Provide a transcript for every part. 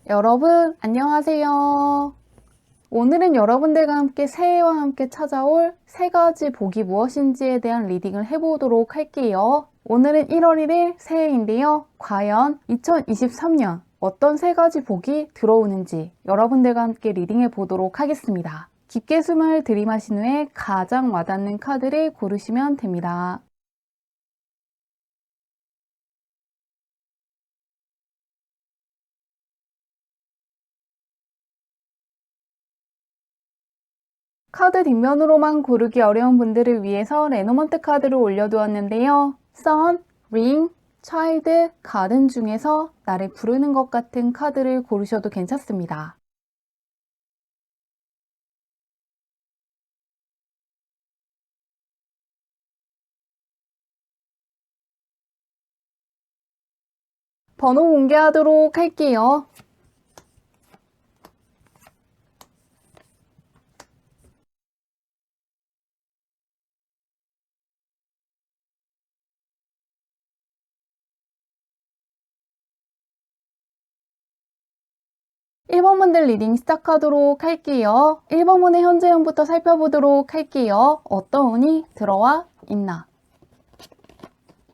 여러분, 안녕하세요. 오늘은 여러분들과 함께 새해와 함께 찾아올 세 가지 복이 무엇인지에 대한 리딩을 해보도록 할게요. 오늘은 1월 1일 새해인데요. 과연 2023년 어떤 세 가지 복이 들어오는지 여러분들과 함께 리딩해 보도록 하겠습니다. 깊게 숨을 들이마신 후에 가장 와닿는 카드를 고르시면 됩니다. 카드 뒷면으로만 고르기 어려운 분들을 위해서 레노먼트 카드를 올려두었는데요. Sun, Ring, Child, Garden 중에서 나를 부르는 것 같은 카드를 고르셔도 괜찮습니다. 번호 공개하도록 할게요. 1번 분들 리딩 시작하도록 할게요. 1번 분의 현재 운부터 살펴보도록 할게요. 어떤 운이 들어와 있나?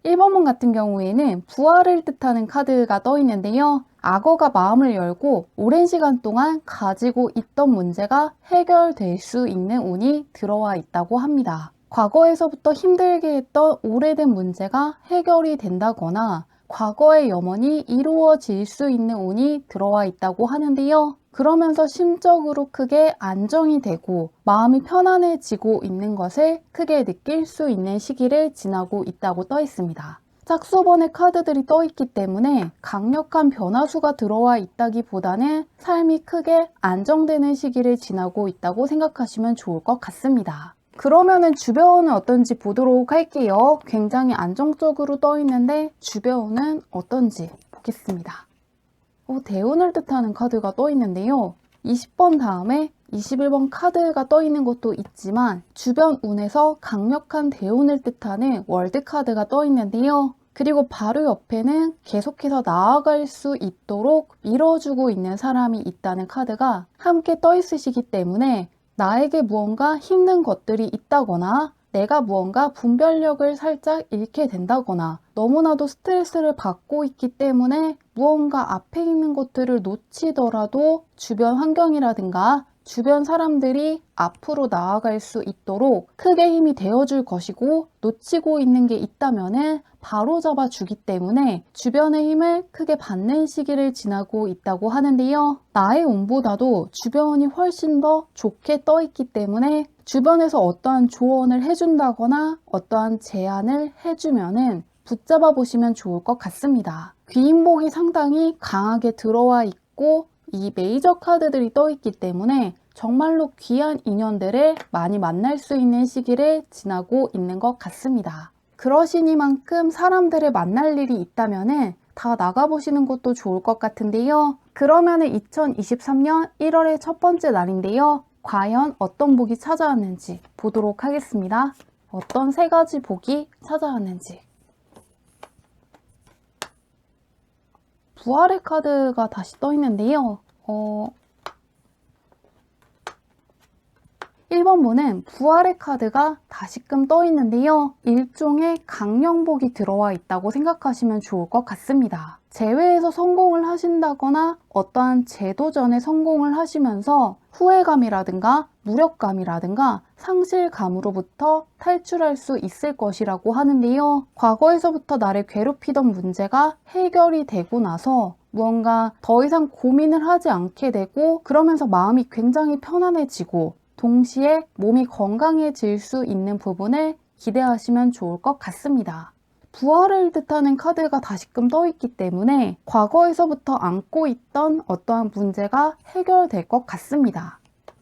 1번 분 같은 경우에는 부활을 뜻하는 카드가 떠 있는데요. 악어가 마음을 열고 오랜 시간 동안 가지고 있던 문제가 해결될 수 있는 운이 들어와 있다고 합니다. 과거에서부터 힘들게 했던 오래된 문제가 해결이 된다거나 과거의 염원이 이루어질 수 있는 운이 들어와 있다고 하는데요. 그러면서 심적으로 크게 안정이 되고 마음이 편안해지고 있는 것을 크게 느낄 수 있는 시기를 지나고 있다고 떠 있습니다. 짝수번의 카드들이 떠 있기 때문에 강력한 변화수가 들어와 있다기보다는 삶이 크게 안정되는 시기를 지나고 있다고 생각하시면 좋을 것 같습니다. 그러면은 주변은 어떤지 보도록 할게요. 굉장히 안정적으로 떠 있는데 주변은 어떤지 보겠습니다. 대운을 뜻하는 카드가 떠 있는데요. 20번 다음에 21번 카드가 떠 있는 것도 있지만 주변 운에서 강력한 대운을 뜻하는 월드 카드가 떠 있는데요. 그리고 바로 옆에는 계속해서 나아갈 수 있도록 밀어주고 있는 사람이 있다는 카드가 함께 떠 있으시기 때문에 나에게 무언가 힘든 것들이 있다거나 내가 무언가 분별력을 살짝 잃게 된다거나 너무나도 스트레스를 받고 있기 때문에 무언가 앞에 있는 것들을 놓치더라도 주변 환경이라든가 주변 사람들이 앞으로 나아갈 수 있도록 크게 힘이 되어줄 것이고 놓치고 있는 게 있다면은 바로 잡아주기 때문에 주변의 힘을 크게 받는 시기를 지나고 있다고 하는데요. 나의 운보다도 주변이 훨씬 더 좋게 떠 있기 때문에 주변에서 어떠한 조언을 해준다거나 어떠한 제안을 해주면은 붙잡아 보시면 좋을 것 같습니다. 귀인복이 상당히 강하게 들어와 있고 이 메이저 카드들이 떠 있기 때문에 정말로 귀한 인연들을 많이 만날 수 있는 시기를 지나고 있는 것 같습니다. 그러시니만큼 사람들을 만날 일이 있다면은 다 나가보시는 것도 좋을 것 같은데요. 그러면은 2023년 1월의 첫 번째 날인데요. 과연 어떤 복이 찾아왔는지 보도록 하겠습니다. 어떤 세 가지 복이 찾아왔는지. 부활의 카드가 다시 떠 있는데요. 1번 분은 부활의 카드가 다시금 떠 있는데요. 일종의 강령복이 들어와 있다고 생각하시면 좋을 것 같습니다. 재회에서 성공을 하신다거나 어떠한 재도전에 성공을 하시면서 후회감이라든가 무력감이라든가 상실감으로부터 탈출할 수 있을 것이라고 하는데요. 과거에서부터 나를 괴롭히던 문제가 해결이 되고 나서 무언가 더 이상 고민을 하지 않게 되고 그러면서 마음이 굉장히 편안해지고 동시에 몸이 건강해질 수 있는 부분을 기대하시면 좋을 것 같습니다. 부활을 뜻하는 카드가 다시금 떠 있기 때문에 과거에서부터 안고 있던 어떠한 문제가 해결될 것 같습니다.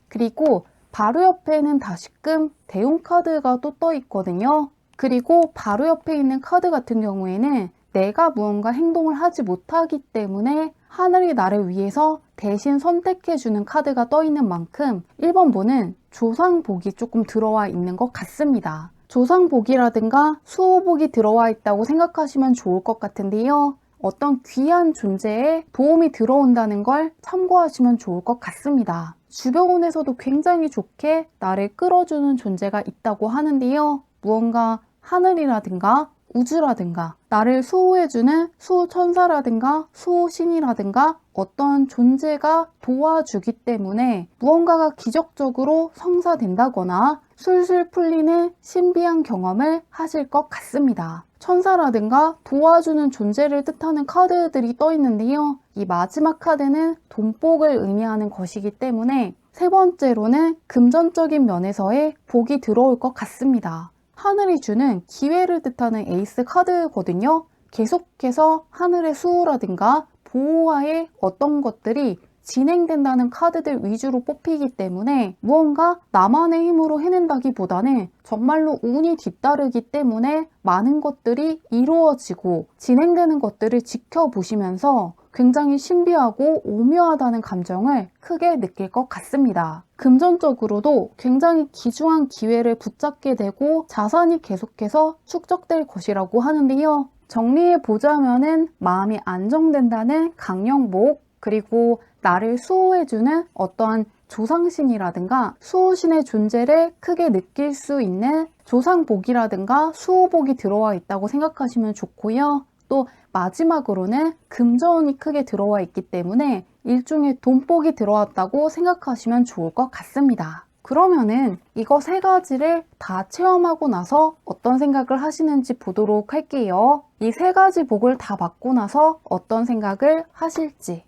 그리고 바로 옆에는 다시금 대운 카드가 또 떠 있거든요. 그리고 바로 옆에 있는 카드 같은 경우에는 내가 무언가 행동을 하지 못하기 때문에 하늘이 나를 위해서 대신 선택해주는 카드가 떠 있는 만큼 1번 분은 조상복이 조금 들어와 있는 것 같습니다. 조상복이라든가 수호복이 들어와 있다고 생각하시면 좋을 것 같은데요. 어떤 귀한 존재에 도움이 들어온다는 걸 참고하시면 좋을 것 같습니다. 주변에서도 굉장히 좋게 나를 끌어주는 존재가 있다고 하는데요. 무언가 하늘이라든가 우주라든가 나를 수호해주는 수호천사라든가 수호신이라든가 어떤 존재가 도와주기 때문에 무언가가 기적적으로 성사된다거나 술술 풀리는 신비한 경험을 하실 것 같습니다. 천사라든가 도와주는 존재를 뜻하는 카드들이 떠 있는데요. 이 마지막 카드는 돈복을 의미하는 것이기 때문에 세 번째로는 금전적인 면에서의 복이 들어올 것 같습니다. 하늘이 주는 기회를 뜻하는 에이스 카드거든요. 계속해서 하늘의 수호라든가 보호하에 어떤 것들이 진행된다는 카드들 위주로 뽑히기 때문에 무언가 나만의 힘으로 해낸다기보다는 정말로 운이 뒤따르기 때문에 많은 것들이 이루어지고 진행되는 것들을 지켜보시면서 굉장히 신비하고 오묘하다는 감정을 크게 느낄 것 같습니다. 금전적으로도 굉장히 귀중한 기회를 붙잡게 되고 자산이 계속해서 축적될 것이라고 하는데요. 정리해 보자면은 마음이 안정된다는 강령복, 그리고 나를 수호해주는 어떠한 조상신이라든가 수호신의 존재를 크게 느낄 수 있는 조상복이라든가 수호복이 들어와 있다고 생각하시면 좋고요. 또 마지막으로는 금전이 크게 들어와 있기 때문에 일종의 돈복이 들어왔다고 생각하시면 좋을 것 같습니다. 그러면은 이거 세 가지를 다 체험하고 나서 어떤 생각을 하시는지 보도록 할게요. 이 세 가지 복을 다 받고 나서 어떤 생각을 하실지.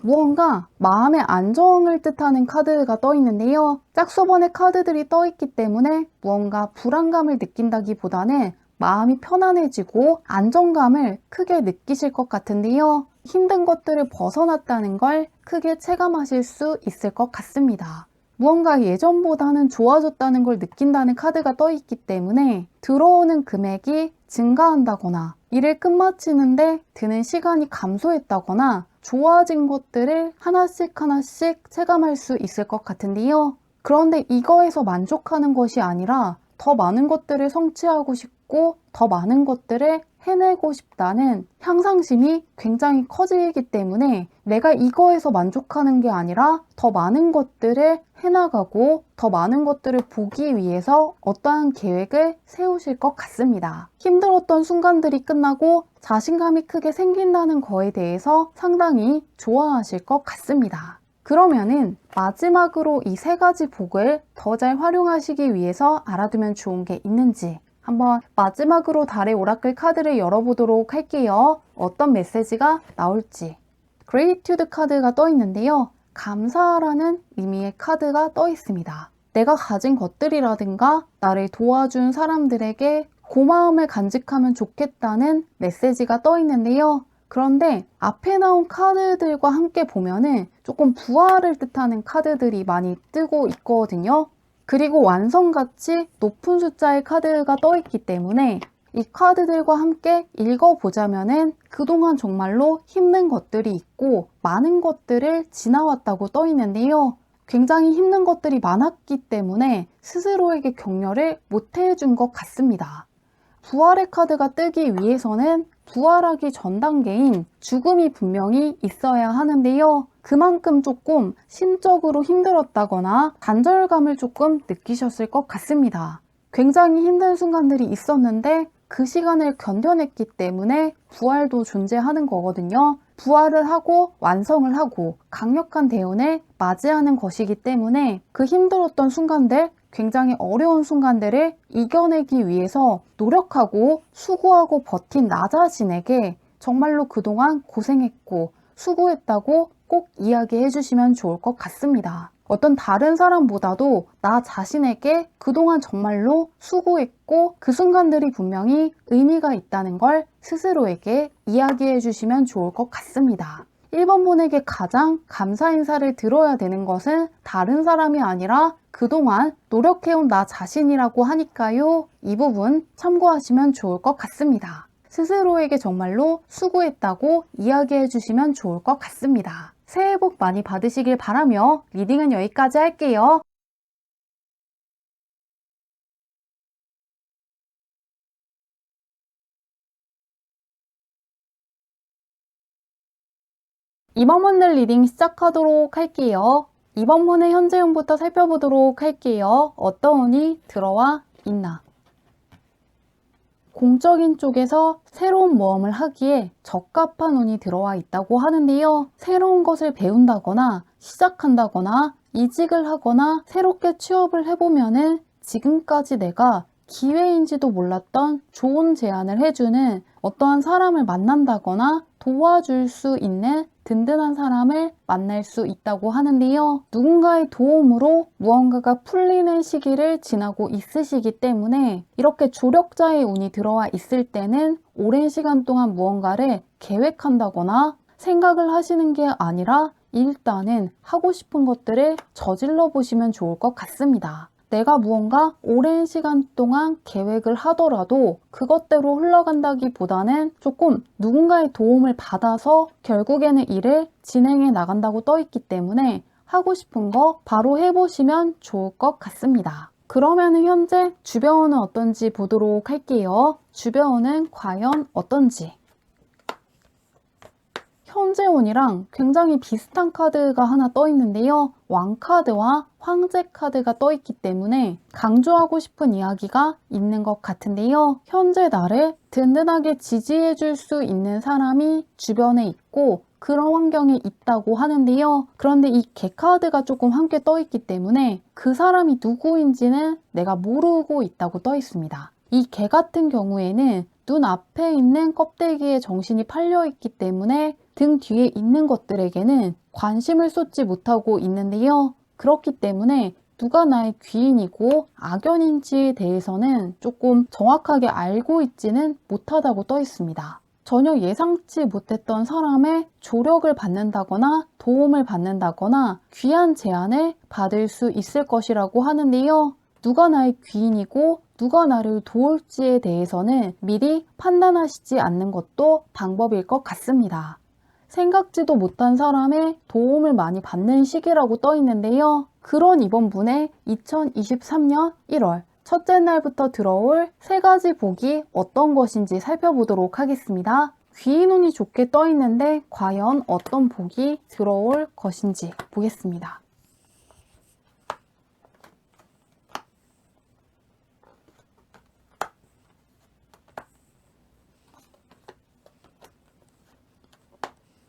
무언가 마음의 안정을 뜻하는 카드가 떠 있는데요. 짝수번의 카드들이 떠 있기 때문에 무언가 불안감을 느낀다기보다는 마음이 편안해지고 안정감을 크게 느끼실 것 같은데요. 힘든 것들을 벗어났다는 걸 크게 체감하실 수 있을 것 같습니다. 무언가 예전보다는 좋아졌다는 걸 느낀다는 카드가 떠 있기 때문에 들어오는 금액이 증가한다거나 일을 끝마치는데 드는 시간이 감소했다거나 좋아진 것들을 하나씩 체감할 수 있을 것 같은데요. 그런데 이거에서 만족하는 것이 아니라 더 많은 것들을 성취하고 싶고 더 많은 것들을 해내고 싶다는 향상심이 굉장히 커지기 때문에 내가 이거에서 만족하는 게 아니라 더 많은 것들을 해나가고 더 많은 것들을 보기 위해서 어떠한 계획을 세우실 것 같습니다. 힘들었던 순간들이 끝나고 자신감이 크게 생긴다는 거에 대해서 상당히 좋아하실 것 같습니다. 그러면은 마지막으로 이 세 가지 복을 더 잘 활용하시기 위해서 알아두면 좋은 게 있는지 한번 마지막으로 달의 오라클 카드를 열어보도록 할게요. 어떤 메시지가 나올지. 그레이튜드 카드가 떠 있는데요. 감사라는 의미의 카드가 떠 있습니다. 내가 가진 것들이라든가 나를 도와준 사람들에게 고마움을 간직하면 좋겠다는 메시지가 떠 있는데요. 그런데 앞에 나온 카드들과 함께 보면은 조금 부활을 뜻하는 카드들이 많이 뜨고 있거든요. 그리고 완성가치 높은 숫자의 카드가 떠 있기 때문에 이 카드들과 함께 읽어보자면은 그동안 정말로 힘든 것들이 있고 많은 것들을 지나왔다고 떠 있는데요. 굉장히 힘든 것들이 많았기 때문에 스스로에게 격려를 못 해준 것 같습니다. 부활의 카드가 뜨기 위해서는 부활하기 전 단계인 죽음이 분명히 있어야 하는데요. 그만큼 조금 심적으로 힘들었다거나 단절감을 조금 느끼셨을 것 같습니다. 굉장히 힘든 순간들이 있었는데 그 시간을 견뎌냈기 때문에 부활도 존재하는 거거든요. 부활을 하고 완성을 하고 강력한 대운을 맞이하는 것이기 때문에 그 힘들었던 순간들, 굉장히 어려운 순간들을 이겨내기 위해서 노력하고 수고하고 버틴 나 자신에게 정말로 그동안 고생했고 수고했다고 꼭 이야기해 주시면 좋을 것 같습니다. 어떤 다른 사람보다도 나 자신에게 그동안 정말로 수고했고 그 순간들이 분명히 의미가 있다는 걸 스스로에게 이야기해 주시면 좋을 것 같습니다. 1번 분에게 가장 감사 인사를 들어야 되는 것은 다른 사람이 아니라 그동안 노력해온 나 자신이라고 하니까요. 이 부분 참고하시면 좋을 것 같습니다. 스스로에게 정말로 수고했다고 이야기해 주시면 좋을 것 같습니다. 새해 복 많이 받으시길 바라며 리딩은 여기까지 할게요. 이번 문들 리딩 시작하도록 할게요. 이번 문의 현재운부터 살펴보도록 할게요. 어떤 운이 들어와 있나? 공적인 쪽에서 새로운 모험을 하기에 적합한 운이 들어와 있다고 하는데요. 새로운 것을 배운다거나 시작한다거나 이직을 하거나 새롭게 취업을 해보면은 지금까지 내가 기회인지도 몰랐던 좋은 제안을 해주는 어떠한 사람을 만난다거나 도와줄 수 있는 든든한 사람을 만날 수 있다고 하는데요. 누군가의 도움으로 무언가가 풀리는 시기를 지나고 있으시기 때문에 이렇게 조력자의 운이 들어와 있을 때는 오랜 시간 동안 무언가를 계획한다거나 생각을 하시는 게 아니라 일단은 하고 싶은 것들을 저질러 보시면 좋을 것 같습니다. 내가 무언가 오랜 시간 동안 계획을 하더라도 그것대로 흘러간다기보다는 조금 누군가의 도움을 받아서 결국에는 일을 진행해 나간다고 떠 있기 때문에 하고 싶은 거 바로 해보시면 좋을 것 같습니다. 그러면 현재 주변은 어떤지 보도록 할게요. 주변은 과연 어떤지. 현재 운이랑 굉장히 비슷한 카드가 하나 떠 있는데요. 왕카드와 황제 카드가 떠 있기 때문에 강조하고 싶은 이야기가 있는 것 같은데요. 현재 나를 든든하게 지지해 줄 수 있는 사람이 주변에 있고 그런 환경에 있다고 하는데요. 그런데 이 개 카드가 조금 함께 떠 있기 때문에 그 사람이 누구인지는 내가 모르고 있다고 떠 있습니다. 이 개 같은 경우에는 눈앞에 있는 껍데기에 정신이 팔려 있기 때문에 등 뒤에 있는 것들에게는 관심을 쏟지 못하고 있는데요. 그렇기 때문에 누가 나의 귀인이고 악연인지에 대해서는 조금 정확하게 알고 있지는 못하다고 떠 있습니다. 전혀 예상치 못했던 사람의 조력을 받는다거나 도움을 받는다거나 귀한 제안을 받을 수 있을 것이라고 하는데요. 누가 나의 귀인이고 누가 나를 도울지에 대해서는 미리 판단하시지 않는 것도 방법일 것 같습니다. 생각지도 못한 사람의 도움을 많이 받는 시기라고 떠 있는데요. 그런 이번 분의 2023년 1월 첫째 날부터 들어올 세 가지 복이 어떤 것인지 살펴보도록 하겠습니다. 귀인 운이 좋게 떠 있는데 과연 어떤 복이 들어올 것인지 보겠습니다.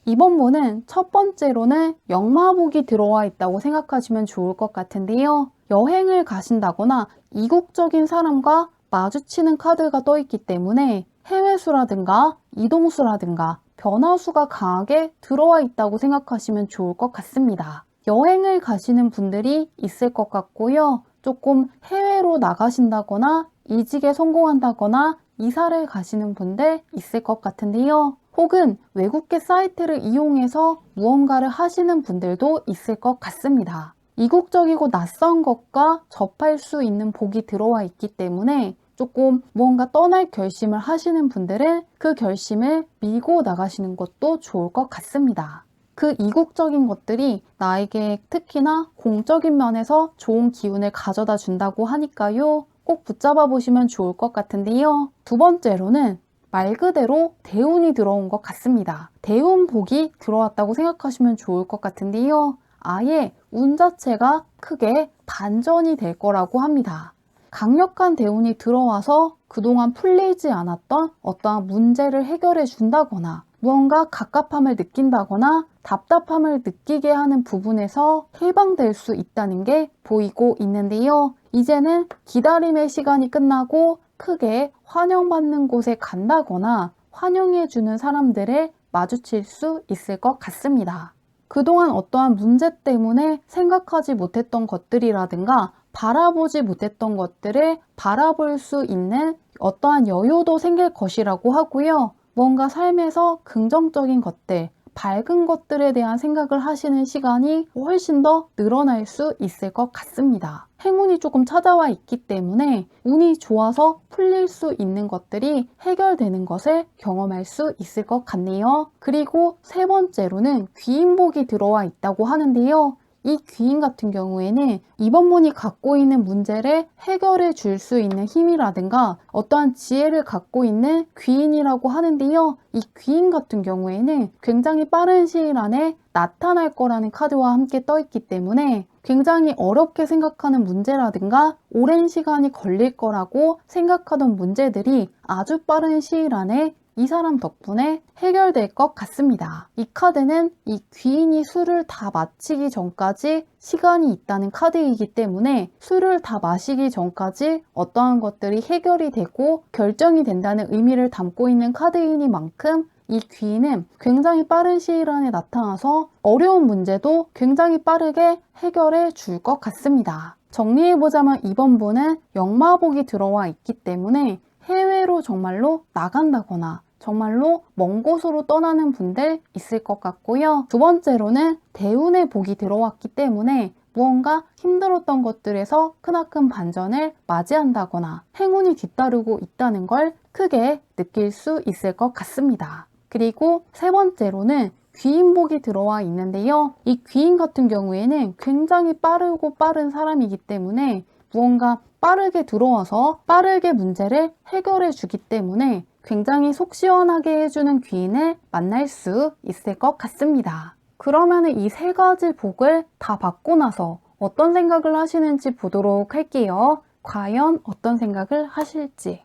이번 문은 첫 번째로는 역마복이 들어와 있다고 생각하시면 좋을 것 같은데요. 여행을 가신다거나 이국적인 사람과 마주치는 카드가 떠 있기 때문에 해외수라든가 이동수라든가 변화수가 강하게 들어와 있다고 생각하시면 좋을 것 같습니다. 여행을 가시는 분들이 있을 것 같고요. 조금 해외로 나가신다거나 이직에 성공한다거나 이사를 가시는 분들 있을 것 같은데요. 혹은 외국계 사이트를 이용해서 무언가를 하시는 분들도 있을 것 같습니다. 이국적이고 낯선 것과 접할 수 있는 복이 들어와 있기 때문에 조금 무언가 떠날 결심을 하시는 분들은 그 결심을 밀고 나가시는 것도 좋을 것 같습니다. 그 이국적인 것들이 나에게 특히나 공적인 면에서 좋은 기운을 가져다 준다고 하니까요. 꼭 붙잡아 보시면 좋을 것 같은데요. 두 번째로는 말 그대로 대운이 들어온 것 같습니다. 대운복이 들어왔다고 생각하시면 좋을 것 같은데요. 아예 운 자체가 크게 반전이 될 거라고 합니다. 강력한 대운이 들어와서 그동안 풀리지 않았던 어떠한 문제를 해결해 준다거나 무언가 갑갑함을 느낀다거나 답답함을 느끼게 하는 부분에서 해방될 수 있다는 게 보이고 있는데요. 이제는 기다림의 시간이 끝나고 크게 환영받는 곳에 간다거나 환영해주는 사람들을 마주칠 수 있을 것 같습니다. 그동안 어떠한 문제 때문에 생각하지 못했던 것들이라든가 바라보지 못했던 것들을 바라볼 수 있는 어떠한 여유도 생길 것이라고 하고요. 뭔가 삶에서 긍정적인 것들, 밝은 것들에 대한 생각을 하시는 시간이 훨씬 더 늘어날 수 있을 것 같습니다. 행운이 조금 찾아와 있기 때문에 운이 좋아서 풀릴 수 있는 것들이 해결되는 것을 경험할 수 있을 것 같네요. 그리고 세 번째로는 귀인복이 들어와 있다고 하는데요. 이 귀인 같은 경우에는 이번 문이 갖고 있는 문제를 해결해 줄 수 있는 힘이라든가 어떠한 지혜를 갖고 있는 귀인이라고 하는데요. 이 귀인 같은 경우에는 굉장히 빠른 시일 안에 나타날 거라는 카드와 함께 떠 있기 때문에 굉장히 어렵게 생각하는 문제라든가 오랜 시간이 걸릴 거라고 생각하던 문제들이 아주 빠른 시일 안에 이 사람 덕분에 해결될 것 같습니다. 이 카드는 이 귀인이 술을 다 마치기 전까지 시간이 있다는 카드이기 때문에 술을 다 마시기 전까지 어떠한 것들이 해결이 되고 결정이 된다는 의미를 담고 있는 카드이니만큼 이 귀인은 굉장히 빠른 시일 안에 나타나서 어려운 문제도 굉장히 빠르게 해결해 줄 것 같습니다. 정리해보자면 이번 분은 역마복이 들어와 있기 때문에 해외로 정말로 나간다거나 정말로 먼 곳으로 떠나는 분들 있을 것 같고요. 두 번째로는 대운의 복이 들어왔기 때문에 무언가 힘들었던 것들에서 크나큰 반전을 맞이한다거나 행운이 뒤따르고 있다는 걸 크게 느낄 수 있을 것 같습니다. 그리고 세 번째로는 귀인복이 들어와 있는데요. 이 귀인 같은 경우에는 굉장히 빠르고 빠른 사람이기 때문에 무언가 빠르게 들어와서 빠르게 문제를 해결해 주기 때문에 굉장히 속 시원하게 해주는 귀인을 만날 수 있을 것 같습니다. 그러면 이 세 가지 복을 다 받고 나서 어떤 생각을 하시는지 보도록 할게요. 과연 어떤 생각을 하실지.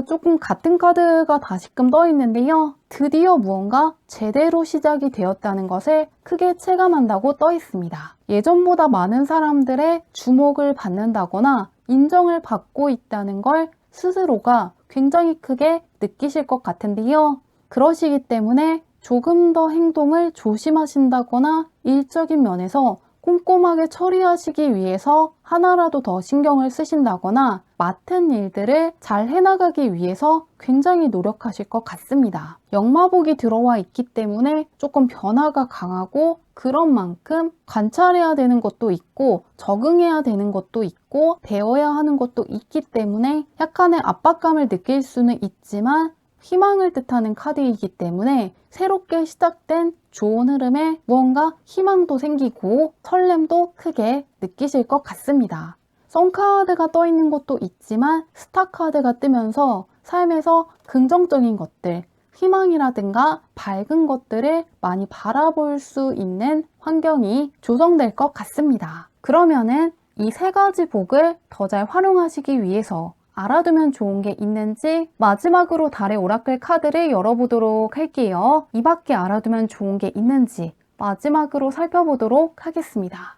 조금 같은 카드가 다시금 떠 있는데요. 드디어 무언가 제대로 시작이 되었다는 것을 크게 체감한다고 떠 있습니다. 예전보다 많은 사람들의 주목을 받는다거나 인정을 받고 있다는 걸 스스로가 굉장히 크게 느끼실 것 같은데요. 그러시기 때문에 조금 더 행동을 조심하신다거나 일적인 면에서 꼼꼼하게 처리하시기 위해서 하나라도 더 신경을 쓰신다거나 맡은 일들을 잘 해나가기 위해서 굉장히 노력하실 것 같습니다. 역마복이 들어와 있기 때문에 조금 변화가 강하고 그런 만큼 관찰해야 되는 것도 있고 적응해야 되는 것도 있고 배워야 하는 것도 있기 때문에 약간의 압박감을 느낄 수는 있지만 희망을 뜻하는 카드이기 때문에 새롭게 시작된 좋은 흐름에 무언가 희망도 생기고 설렘도 크게 느끼실 것 같습니다. 선카드가 떠 있는 것도 있지만 스타카드가 뜨면서 삶에서 긍정적인 것들, 희망이라든가 밝은 것들을 많이 바라볼 수 있는 환경이 조성될 것 같습니다. 그러면은 이 세 가지 복을 더 잘 활용하시기 위해서 알아두면 좋은 게 있는지 마지막으로 달의 오라클 카드를 열어보도록 할게요. 이 밖에 알아두면 좋은 게 있는지 마지막으로 살펴보도록 하겠습니다.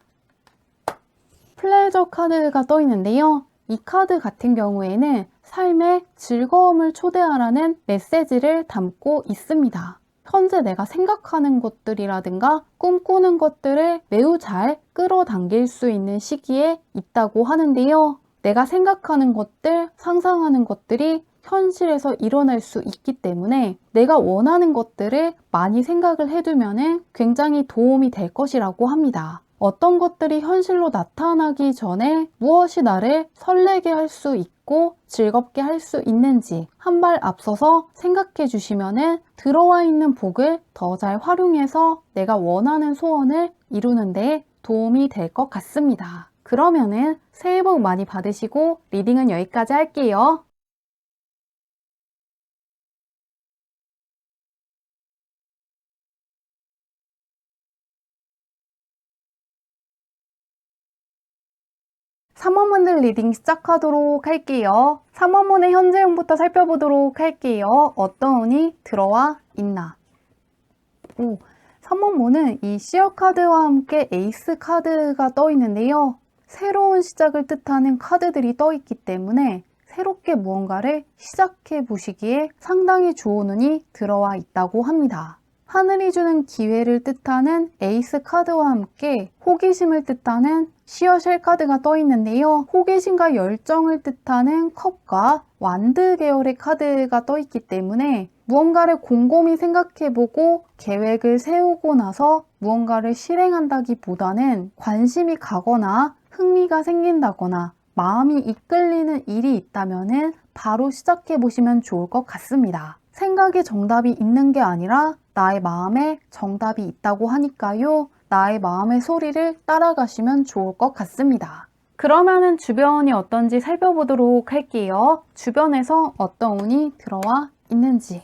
플레저 카드가 떠 있는데요. 이 카드 같은 경우에는 삶의 즐거움을 초대하라는 메시지를 담고 있습니다. 현재 내가 생각하는 것들이라든가 꿈꾸는 것들을 매우 잘 끌어당길 수 있는 시기에 있다고 하는데요. 내가 생각하는 것들, 상상하는 것들이 현실에서 일어날 수 있기 때문에 내가 원하는 것들을 많이 생각을 해두면 굉장히 도움이 될 것이라고 합니다. 어떤 것들이 현실로 나타나기 전에 무엇이 나를 설레게 할 수 있고 즐겁게 할 수 있는지 한 발 앞서서 생각해 주시면 들어와 있는 복을 더 잘 활용해서 내가 원하는 소원을 이루는 데 도움이 될 것 같습니다. 그러면은 새해 복 많이 받으시고 리딩은 여기까지 할게요. 삼원문들 리딩 시작하도록 할게요. 삼원문의 현재운부터 살펴보도록 할게요. 어떤 운이 들어와 있나. 삼원문은 이 시어 카드와 함께 에이스 카드가 떠 있는데요. 새로운 시작을 뜻하는 카드들이 떠 있기 때문에 새롭게 무언가를 시작해 보시기에 상당히 좋은 운이 들어와 있다고 합니다. 하늘이 주는 기회를 뜻하는 에이스 카드와 함께 호기심을 뜻하는 시어쉘 카드가 떠 있는데요. 호기심과 열정을 뜻하는 컵과 완드 계열의 카드가 떠 있기 때문에 무언가를 곰곰이 생각해보고 계획을 세우고 나서 무언가를 실행한다기보다는 관심이 가거나 흥미가 생긴다거나 마음이 이끌리는 일이 있다면 바로 시작해 보시면 좋을 것 같습니다. 생각에 정답이 있는 게 아니라 나의 마음에 정답이 있다고 하니까요. 나의 마음의 소리를 따라가시면 좋을 것 같습니다. 그러면은 주변이 어떤지 살펴보도록 할게요. 주변에서 어떤 운이 들어와 있는지.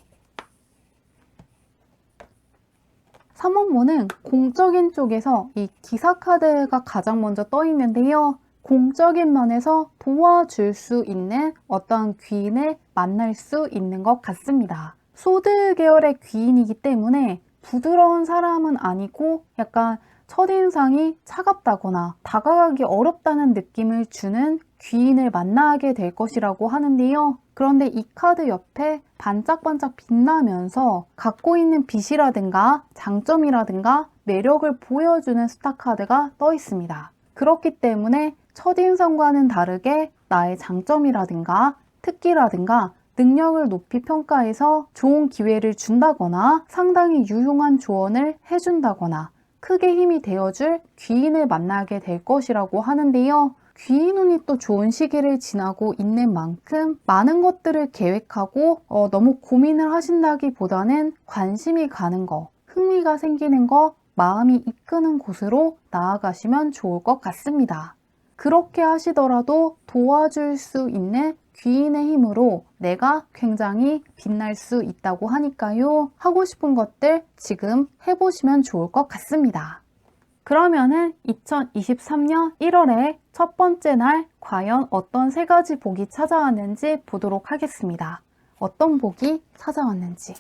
3번문은 공적인 쪽에서 이 기사 카드가 가장 먼저 떠 있는데요. 공적인 면에서 도와줄 수 있는 어떤 귀인을 만날 수 있는 것 같습니다. 소드 계열의 귀인이기 때문에 부드러운 사람은 아니고 약간 첫인상이 차갑다거나 다가가기 어렵다는 느낌을 주는 귀인을 만나게 될 것이라고 하는데요. 그런데 이 카드 옆에 반짝반짝 빛나면서 갖고 있는 빛이라든가 장점이라든가 매력을 보여주는 스타 카드가 떠 있습니다. 그렇기 때문에 첫인상과는 다르게 나의 장점이라든가 특기라든가 능력을 높이 평가해서 좋은 기회를 준다거나 상당히 유용한 조언을 해준다거나 크게 힘이 되어줄 귀인을 만나게 될 것이라고 하는데요. 귀인운이 또 좋은 시기를 지나고 있는 만큼 많은 것들을 계획하고 너무 고민을 하신다기보다는 관심이 가는 거, 흥미가 생기는 거, 마음이 이끄는 곳으로 나아가시면 좋을 것 같습니다. 그렇게 하시더라도 도와줄 수 있는 귀인의 힘으로 내가 굉장히 빛날 수 있다고 하니까요. 하고 싶은 것들 지금 해보시면 좋을 것 같습니다. 그러면은 2023년 1월에 첫 번째 날 과연 어떤 세 가지 복이 찾아왔는지 보도록 하겠습니다. 어떤 복이 찾아왔는지.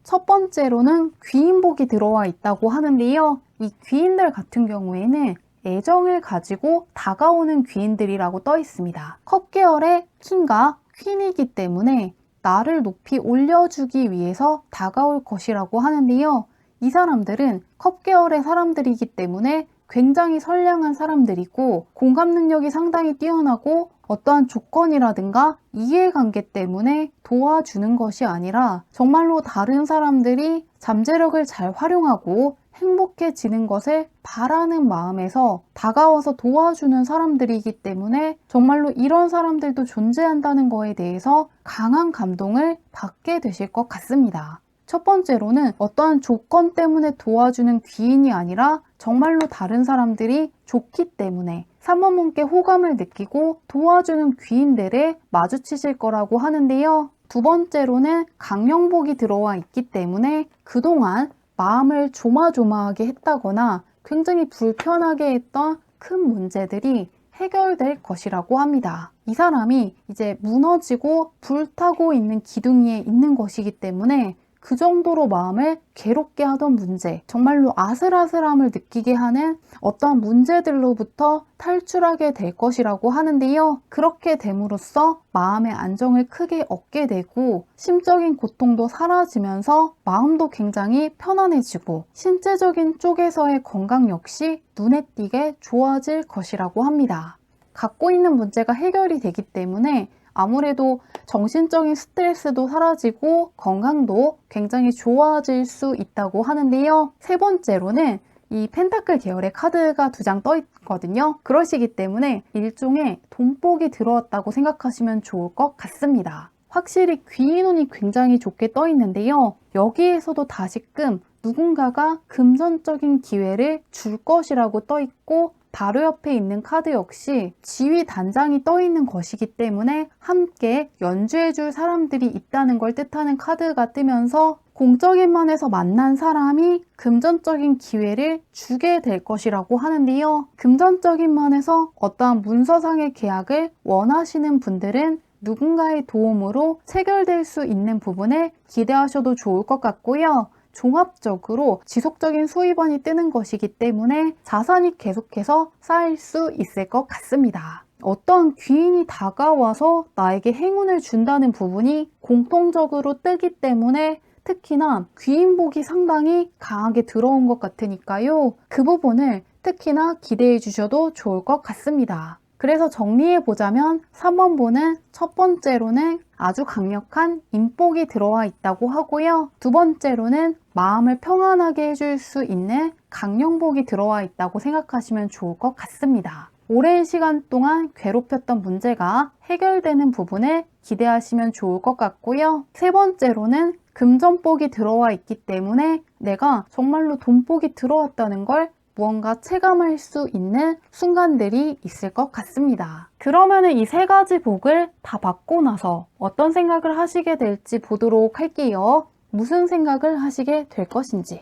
첫 번째로는 귀인복이 들어와 있다고 하는데요. 이 귀인들 같은 경우에는 애정을 가지고 다가오는 귀인들이라고 떠 있습니다. 컵 계열의 킹과 퀸이기 때문에 나를 높이 올려주기 위해서 다가올 것이라고 하는데요. 이 사람들은 컵 계열의 사람들이기 때문에 굉장히 선량한 사람들이고 공감 능력이 상당히 뛰어나고 어떠한 조건이라든가 이해관계 때문에 도와주는 것이 아니라 정말로 다른 사람들이 잠재력을 잘 활용하고 행복해지는 것을 바라는 마음에서 다가와서 도와주는 사람들이기 때문에 정말로 이런 사람들도 존재한다는 거에 대해서 강한 감동을 받게 되실 것 같습니다. 첫 번째로는 어떠한 조건 때문에 도와주는 귀인이 아니라 정말로 다른 사람들이 좋기 때문에 3번 분께 호감을 느끼고 도와주는 귀인들을 마주치실 거라고 하는데요. 두 번째로는 강령복이 들어와 있기 때문에 그동안 마음을 조마조마하게 했다거나 굉장히 불편하게 했던 큰 문제들이 해결될 것이라고 합니다. 이 사람이 이제 무너지고 불타고 있는 기둥 위에 있는 것이기 때문에 그 정도로 마음을 괴롭게 하던 문제, 정말로 아슬아슬함을 느끼게 하는 어떠한 문제들로부터 탈출하게 될 것이라고 하는데요. 그렇게 됨으로써 마음의 안정을 크게 얻게 되고 심적인 고통도 사라지면서 마음도 굉장히 편안해지고 신체적인 쪽에서의 건강 역시 눈에 띄게 좋아질 것이라고 합니다. 갖고 있는 문제가 해결이 되기 때문에 아무래도 정신적인 스트레스도 사라지고 건강도 굉장히 좋아질 수 있다고 하는데요. 세 번째로는 이 펜타클 계열의 카드가 두 장 떠 있거든요. 그러시기 때문에 일종의 돈복이 들어왔다고 생각하시면 좋을 것 같습니다. 확실히 귀인운이 굉장히 좋게 떠 있는데요. 여기에서도 다시금 누군가가 금전적인 기회를 줄 것이라고 떠 있고 바로 옆에 있는 카드 역시 지휘 단장이 떠 있는 것이기 때문에 함께 연주해 줄 사람들이 있다는 걸 뜻하는 카드가 뜨면서 공적인 면에서 만난 사람이 금전적인 기회를 주게 될 것이라고 하는데요. 금전적인 면에서 어떠한 문서상의 계약을 원하시는 분들은 누군가의 도움으로 체결될 수 있는 부분을 기대하셔도 좋을 것 같고요. 종합적으로 지속적인 수입원이 뜨는 것이기 때문에 자산이 계속해서 쌓일 수 있을 것 같습니다. 어떠한 귀인이 다가와서 나에게 행운을 준다는 부분이 공통적으로 뜨기 때문에 특히나 귀인복이 상당히 강하게 들어온 것 같으니까요. 그 부분을 특히나 기대해 주셔도 좋을 것 같습니다. 그래서 정리해보자면 3번본은 첫 번째로는 아주 강력한 인복이 들어와 있다고 하고요. 두 번째로는 마음을 평안하게 해줄 수 있는 강령복이 들어와 있다고 생각하시면 좋을 것 같습니다. 오랜 시간 동안 괴롭혔던 문제가 해결되는 부분을 기대하시면 좋을 것 같고요. 세 번째로는 금전복이 들어와 있기 때문에 내가 정말로 돈복이 들어왔다는 걸 무언가 체감할 수 있는 순간들이 있을 것 같습니다. 그러면 이 세 가지 복을 다 받고 나서 어떤 생각을 하시게 될지 보도록 할게요. 무슨 생각을 하시게 될 것인지.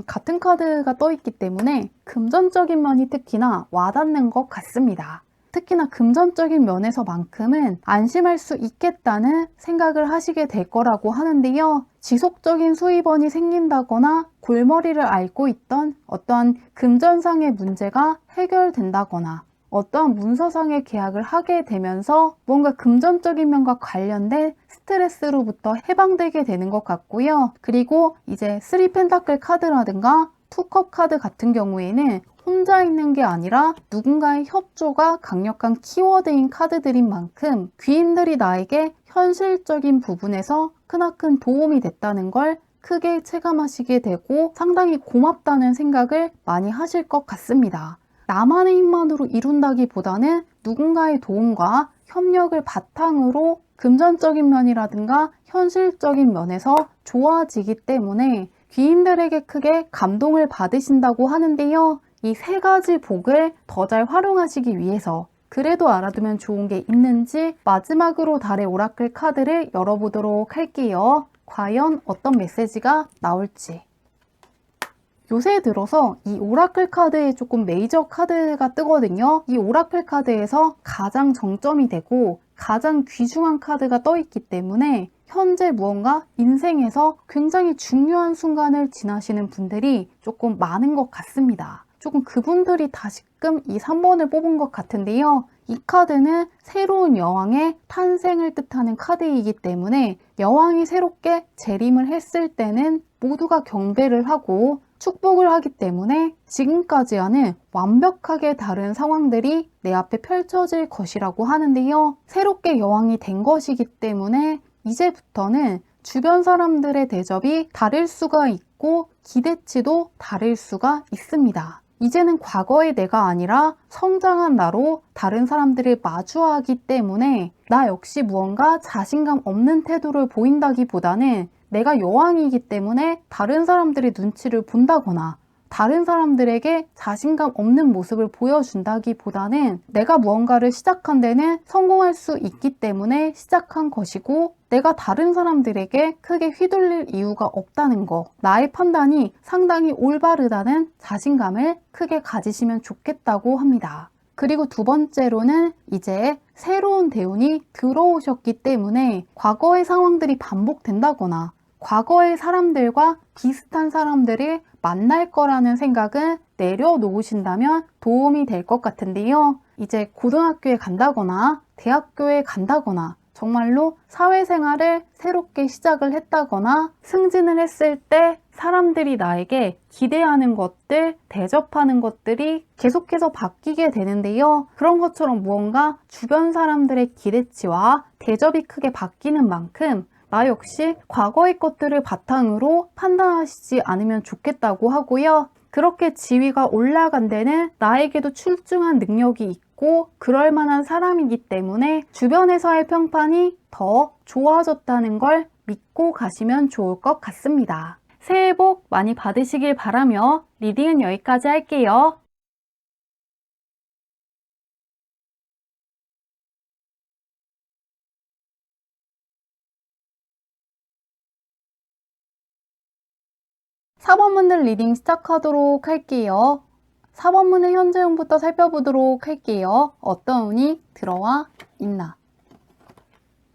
같은 카드가 떠 있기 때문에 금전적인 면이 특히나 와닿는 것 같습니다. 특히나 금전적인 면에서만큼은 안심할 수 있겠다는 생각을 하시게 될 거라고 하는데요. 지속적인 수입원이 생긴다거나 골머리를 앓고 있던 어떠한 금전상의 문제가 해결된다거나 어떠한 문서상의 계약을 하게 되면서 뭔가 금전적인 면과 관련된 스트레스로부터 해방되게 되는 것 같고요. 그리고 이제 3 펜타클 카드라든가 2컵 카드 같은 경우에는 혼자 있는 게 아니라 누군가의 협조가 강력한 키워드인 카드들인 만큼 귀인들이 나에게 현실적인 부분에서 크나큰 도움이 됐다는 걸 크게 체감하시게 되고 상당히 고맙다는 생각을 많이 하실 것 같습니다. 나만의 힘만으로 이룬다기보다는 누군가의 도움과 협력을 바탕으로 금전적인 면이라든가 현실적인 면에서 좋아지기 때문에 귀인들에게 크게 감동을 받으신다고 하는데요. 이 세 가지 복을 더 잘 활용하시기 위해서 그래도 알아두면 좋은 게 있는지 마지막으로 달의 오라클 카드를 열어보도록 할게요. 과연 어떤 메시지가 나올지. 요새 들어서 이 오라클 카드에 조금 메이저 카드가 뜨거든요. 이 오라클 카드에서 가장 정점이 되고 가장 귀중한 카드가 떠 있기 때문에 현재 무언가 인생에서 굉장히 중요한 순간을 지나시는 분들이 조금 많은 것 같습니다. 조금 그분들이 다시금 이 3번을 뽑은 것 같은데요. 이 카드는 새로운 여왕의 탄생을 뜻하는 카드이기 때문에 여왕이 새롭게 재림을 했을 때는 모두가 경배를 하고 축복을 하기 때문에 지금까지와는 완벽하게 다른 상황들이 내 앞에 펼쳐질 것이라고 하는데요. 새롭게 여왕이 된 것이기 때문에 이제부터는 주변 사람들의 대접이 다를 수가 있고 기대치도 다를 수가 있습니다. 이제는 과거의 내가 아니라 성장한 나로 다른 사람들을 마주하기 때문에 나 역시 무언가 자신감 없는 태도를 보인다기보다는 내가 여왕이기 때문에 다른 사람들의 눈치를 본다거나 다른 사람들에게 자신감 없는 모습을 보여준다기보다는 내가 무언가를 시작한 데는 성공할 수 있기 때문에 시작한 것이고 내가 다른 사람들에게 크게 휘둘릴 이유가 없다는 거, 나의 판단이 상당히 올바르다는 자신감을 크게 가지시면 좋겠다고 합니다. 그리고 두 번째로는 이제 새로운 대운이 들어오셨기 때문에 과거의 상황들이 반복된다거나 과거의 사람들과 비슷한 사람들을 만날 거라는 생각은 내려놓으신다면 도움이 될 것 같은데요. 이제 고등학교에 간다거나 대학교에 간다거나 정말로 사회생활을 새롭게 시작을 했다거나 승진을 했을 때 사람들이 나에게 기대하는 것들, 대접하는 것들이 계속해서 바뀌게 되는데요. 그런 것처럼 무언가 주변 사람들의 기대치와 대접이 크게 바뀌는 만큼 나 역시 과거의 것들을 바탕으로 판단하시지 않으면 좋겠다고 하고요. 그렇게 지위가 올라간 데는 나에게도 출중한 능력이 있고 그럴 만한 사람이기 때문에 주변에서의 평판이 더 좋아졌다는 걸 믿고 가시면 좋을 것 같습니다. 새해 복 많이 받으시길 바라며 리딩은 여기까지 할게요. (4번분들) 리딩 시작하도록 할게요. 4번문의 현재 운부터 살펴보도록 할게요. 어떤 운이 들어와 있나.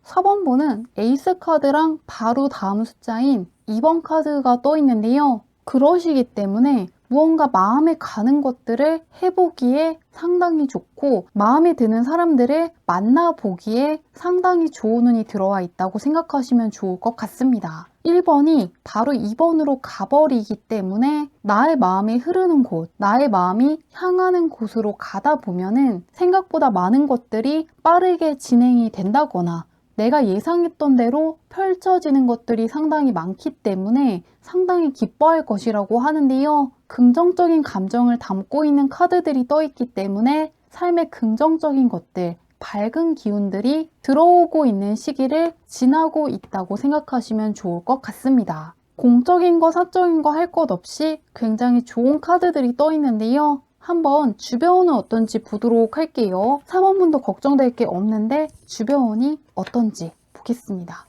4번분은 에이스 카드랑 바로 다음 숫자인 2번 카드가 떠 있는데요. 그러시기 때문에 무언가 마음에 가는 것들을 해보기에 상당히 좋고 마음에 드는 사람들을 만나보기에 상당히 좋은 운이 들어와 있다고 생각하시면 좋을 것 같습니다. 1번이 바로 2번으로 가버리기 때문에 나의 마음이 흐르는 곳, 나의 마음이 향하는 곳으로 가다 보면은 생각보다 많은 것들이 빠르게 진행이 된다거나 내가 예상했던 대로 펼쳐지는 것들이 상당히 많기 때문에 상당히 기뻐할 것이라고 하는데요. 긍정적인 감정을 담고 있는 카드들이 떠 있기 때문에 삶의 긍정적인 것들, 밝은 기운들이 들어오고 있는 시기를 지나고 있다고 생각하시면 좋을 것 같습니다. 공적인 거, 사적인 거 할 것 없이 굉장히 좋은 카드들이 떠 있는데요. 한번 주변은 어떤지 보도록 할게요. 4번분도 걱정될 게 없는데 주변이 어떤지 보겠습니다.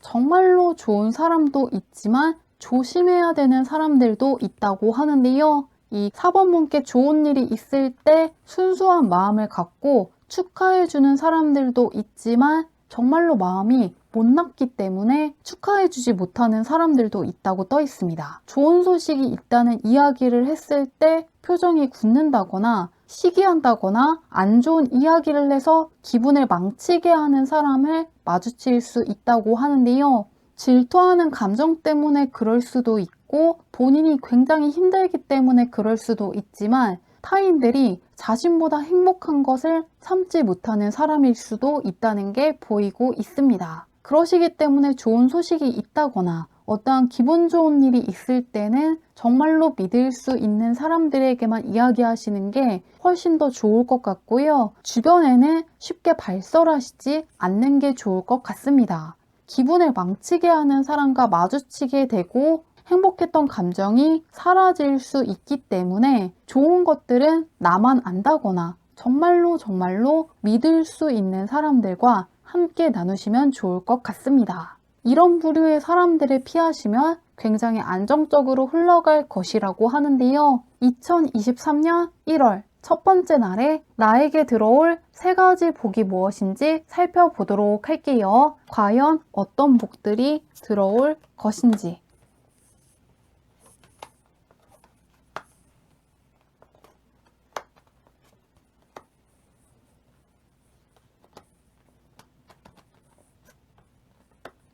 정말로 좋은 사람도 있지만 조심해야 되는 사람들도 있다고 하는데요. 이 4번분께 좋은 일이 있을 때 순수한 마음을 갖고 축하해주는 사람들도 있지만 정말로 마음이 못났기 때문에 축하해주지 못하는 사람들도 있다고 떠 있습니다. 좋은 소식이 있다는 이야기를 했을 때 표정이 굳는다거나 시기한다거나 안 좋은 이야기를 해서 기분을 망치게 하는 사람을 마주칠 수 있다고 하는데요. 질투하는 감정 때문에 그럴 수도 있고 본인이 굉장히 힘들기 때문에 그럴 수도 있지만 타인들이 자신보다 행복한 것을 참지 못하는 사람일 수도 있다는 게 보이고 있습니다. 그러시기 때문에 좋은 소식이 있다거나 어떠한 기분 좋은 일이 있을 때는 정말로 믿을 수 있는 사람들에게만 이야기하시는 게 훨씬 더 좋을 것 같고요. 주변에는 쉽게 발설하시지 않는 게 좋을 것 같습니다. 기분을 망치게 하는 사람과 마주치게 되고 행복했던 감정이 사라질 수 있기 때문에 좋은 것들은 나만 안다거나 정말로 믿을 수 있는 사람들과 함께 나누시면 좋을 것 같습니다. 이런 부류의 사람들을 피하시면 굉장히 안정적으로 흘러갈 것이라고 하는데요. 2023년 1월 첫 번째 날에 나에게 들어올 3가지 복이 무엇인지 살펴보도록 할게요. 과연 어떤 복들이 들어올 것인지.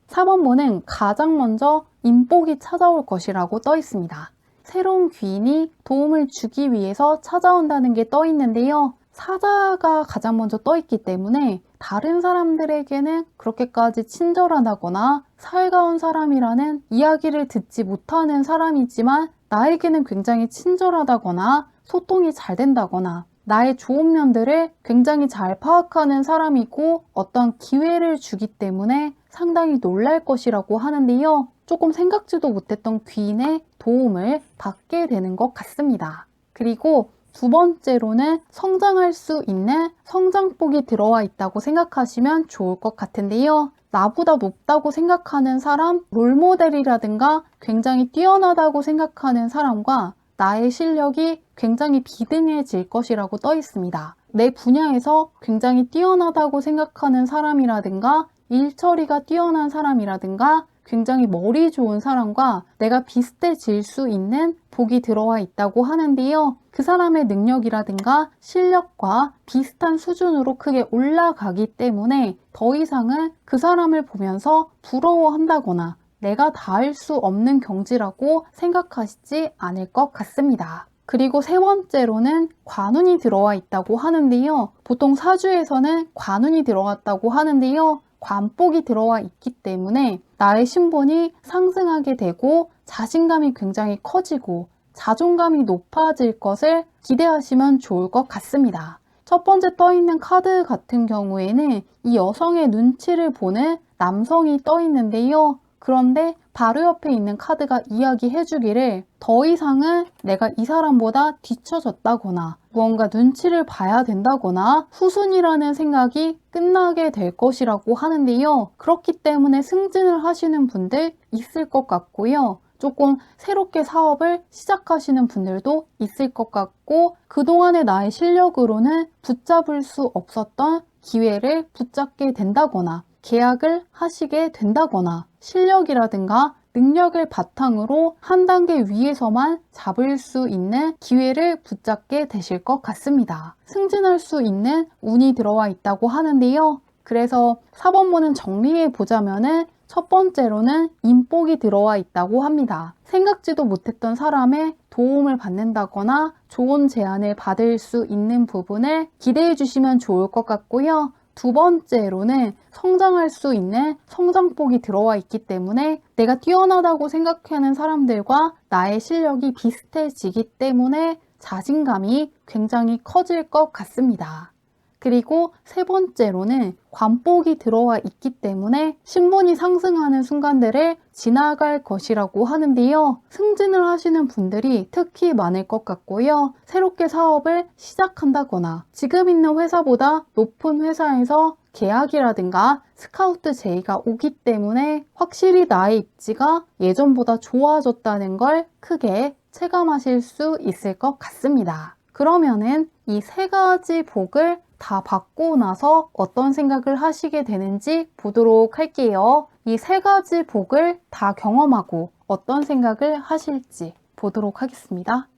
사번문은 가장 먼저 인복이 찾아올 것이라고 떠 있습니다. 새로운 귀인이 도움을 주기 위해서 찾아온다는 게 떠 있는데요. 사자가 가장 먼저 떠 있기 때문에 다른 사람들에게는 그렇게까지 친절하다거나 살가운 사람이라는 이야기를 듣지 못하는 사람이지만 나에게는 굉장히 친절하다거나 소통이 잘 된다거나 나의 좋은 면들을 굉장히 잘 파악하는 사람이고 어떤 기회를 주기 때문에 상당히 놀랄 것이라고 하는데요. 조금 생각지도 못했던 귀인의 도움을 받게 되는 것 같습니다. 그리고 두 번째로는 성장할 수 있는 성장복이 들어와 있다고 생각하시면 좋을 것 같은데요. 나보다 높다고 생각하는 사람, 롤모델이라든가 굉장히 뛰어나다고 생각하는 사람과 나의 실력이 굉장히 비등해질 것이라고 떠 있습니다. 내 분야에서 굉장히 뛰어나다고 생각하는 사람이라든가 일 처리가 뛰어난 사람이라든가 굉장히 머리 좋은 사람과 내가 비슷해질 수 있는 복이 들어와 있다고 하는데요. 그 사람의 능력이라든가 실력과 비슷한 수준으로 크게 올라가기 때문에 더 이상은 그 사람을 보면서 부러워한다거나 내가 닿을 수 없는 경지라고 생각하시지 않을 것 같습니다. 그리고 세 번째로는 관운이 들어와 있다고 하는데요. 보통 사주에서는 관운이 들어왔다고 하는데요. 관복이 들어와 있기 때문에 나의 신분이 상승하게 되고 자신감이 굉장히 커지고 자존감이 높아질 것을 기대하시면 좋을 것 같습니다. 첫 번째 떠 있는 카드 같은 경우에는 이 여성의 눈치를 보는 남성이 떠 있는데요. 그런데 바로 옆에 있는 카드가 이야기해 주기를 더 이상은 내가 이 사람보다 뒤처졌다거나 무언가 눈치를 봐야 된다거나 후순위라는 생각이 끝나게 될 것이라고 하는데요. 그렇기 때문에 승진을 하시는 분들 있을 것 같고요. 조금 새롭게 사업을 시작하시는 분들도 있을 것 같고 그동안의 나의 실력으로는 붙잡을 수 없었던 기회를 붙잡게 된다거나 계약을 하시게 된다거나 실력이라든가 능력을 바탕으로 한 단계 위에서만 잡을 수 있는 기회를 붙잡게 되실 것 같습니다. 승진할 수 있는 운이 들어와 있다고 하는데요. 그래서 4번문은 정리해 보자면은 첫 번째로는 인복이 들어와 있다고 합니다. 생각지도 못했던 사람의 도움을 받는다거나 좋은 제안을 받을 수 있는 부분을 기대해 주시면 좋을 것 같고요. 두 번째로는 성장할 수 있는 성장폭이 들어와 있기 때문에 내가 뛰어나다고 생각하는 사람들과 나의 실력이 비슷해지기 때문에 자신감이 굉장히 커질 것 같습니다. 그리고 세 번째로는 관복이 들어와 있기 때문에 신분이 상승하는 순간들을 지나갈 것이라고 하는데요. 승진을 하시는 분들이 특히 많을 것 같고요. 새롭게 사업을 시작한다거나 지금 있는 회사보다 높은 회사에서 계약이라든가 스카우트 제의가 오기 때문에 확실히 나의 입지가 예전보다 좋아졌다는 걸 크게 체감하실 수 있을 것 같습니다. 그러면은 이 세 가지 복을 다 받고 나서 어떤 생각을 하시게 되는지 보도록 할게요. 이 세 가지 복을 다 경험하고 어떤 생각을 하실지 보도록 하겠습니다.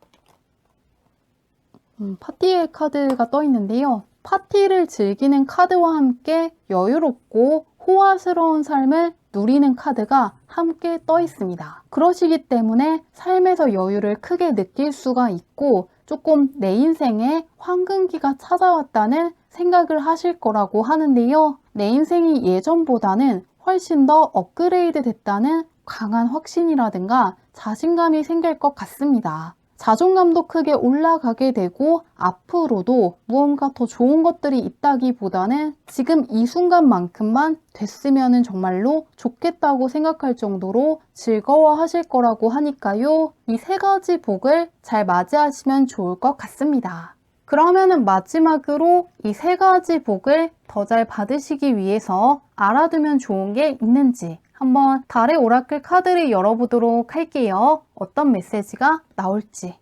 파티의 카드가 떠 있는데요. 파티를 즐기는 카드와 함께 여유롭고 호화스러운 삶을 누리는 카드가 함께 떠 있습니다. 그러시기 때문에 삶에서 여유를 크게 느낄 수가 있고 조금 내 인생에 황금기가 찾아왔다는 생각을 하실 거라고 하는데요. 내 인생이 예전보다는 훨씬 더 업그레이드 됐다는 강한 확신이라든가 자신감이 생길 것 같습니다. 자존감도 크게 올라가게 되고 앞으로도 무언가 더 좋은 것들이 있다기보다는 지금 이 순간만큼만 됐으면 정말로 좋겠다고 생각할 정도로 즐거워하실 거라고 하니까요. 이 세 가지 복을 잘 맞이하시면 좋을 것 같습니다. 그러면은 마지막으로 이 세 가지 복을 더 잘 받으시기 위해서 알아두면 좋은 게 있는지 한번 달의 오라클 카드를 열어보도록 할게요. 어떤 메시지가 나올지.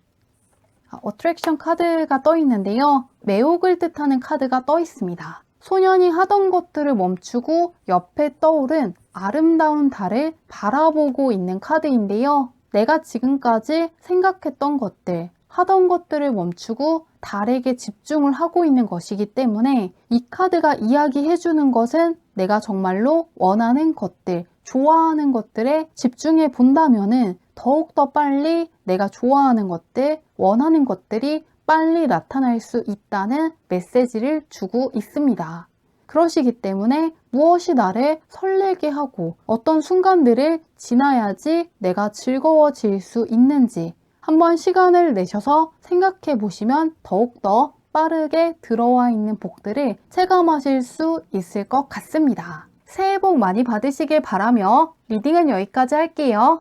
어트랙션 카드가 떠 있는데요. 매혹을 뜻하는 카드가 떠 있습니다. 소년이 하던 것들을 멈추고 옆에 떠오른 아름다운 달을 바라보고 있는 카드인데요. 내가 지금까지 생각했던 것들, 하던 것들을 멈추고 달에게 집중을 하고 있는 것이기 때문에 이 카드가 이야기해주는 것은 내가 정말로 원하는 것들, 좋아하는 것들에 집중해 본다면은 더욱더 빨리 내가 좋아하는 것들, 원하는 것들이 빨리 나타날 수 있다는 메시지를 주고 있습니다. 그러시기 때문에 무엇이 나를 설레게 하고 어떤 순간들을 지나야지 내가 즐거워질 수 있는지 한번 시간을 내셔서 생각해 보시면 더욱더 빠르게 들어와 있는 복들을 체감하실 수 있을 것 같습니다. 새해 복 많이 받으시길 바라며 리딩은 여기까지 할게요.